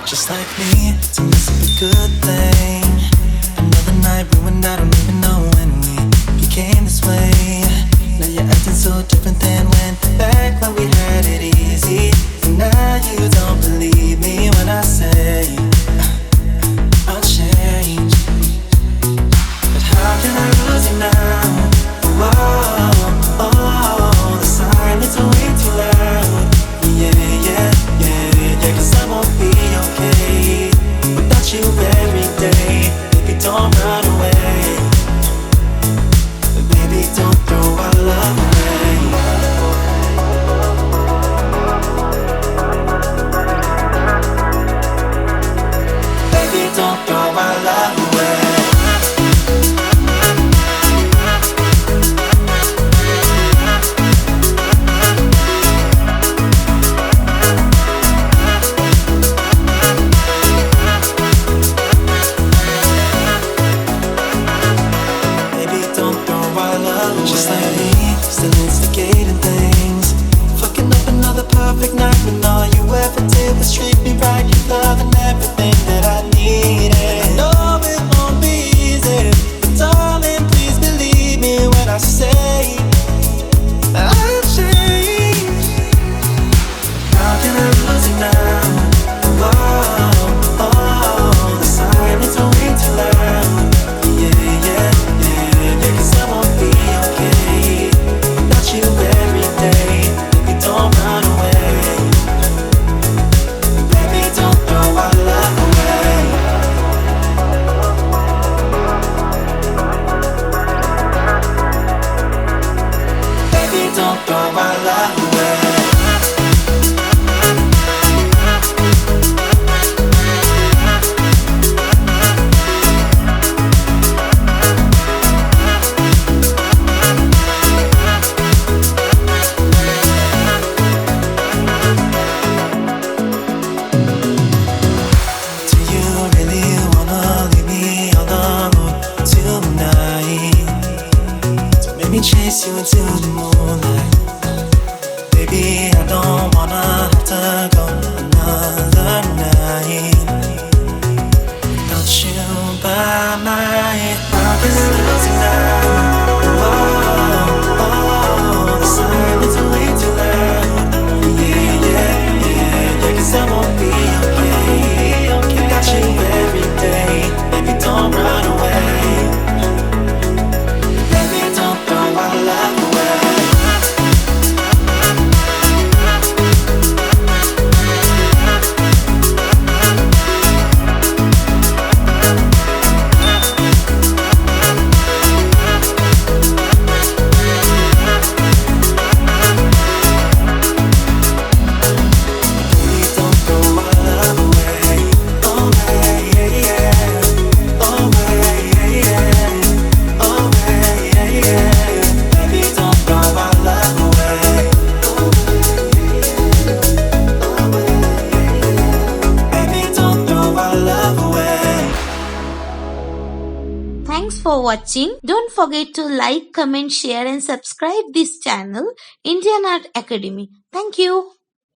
Just like me, to miss up a good thing. Another night ruined, I don't even know when we became this way. Now you're acting so different than when back when we had it easy. And now you don't believe me when I say I'll change. But how can I lose you now? Oh, oh, the silence are way too loud. Yeah, yeah, yeah, yeah, 'cause I won't be okay without you every day. Baby, don't run away. Baby, don't throw our love away. Baby, don't throw our love away. Just like me, still instigating things. Fucking up another perfect night when all you ever did was treat me right. You love and everything that I needed. I know it won't be easy, but darling, please believe me when I say I'll change. How can I lose you now? Oh, oh, the silence are way too loud. Yeah, yeah, yeah, yeah, 'cause I won't be okay without you every day. Baby, don't run away. Baby, don't throw our love away. Baby, don't throw our love away. Do you really wanna leave me all alone tonight? Don't make me chase you into the moonlight. Baby, I don't wanna have to go another night without you by my How can I lose you now? Oh, oh, the silence are way too loud. Yeah, yeah, yeah, yeah, 'cause I won't be okay without you every day. Baby, don't run away. Baby, don't throw our love away. Thanks for watching. Don't forget to like, comment, share and subscribe this channel, Indian Art Academy. Thank you.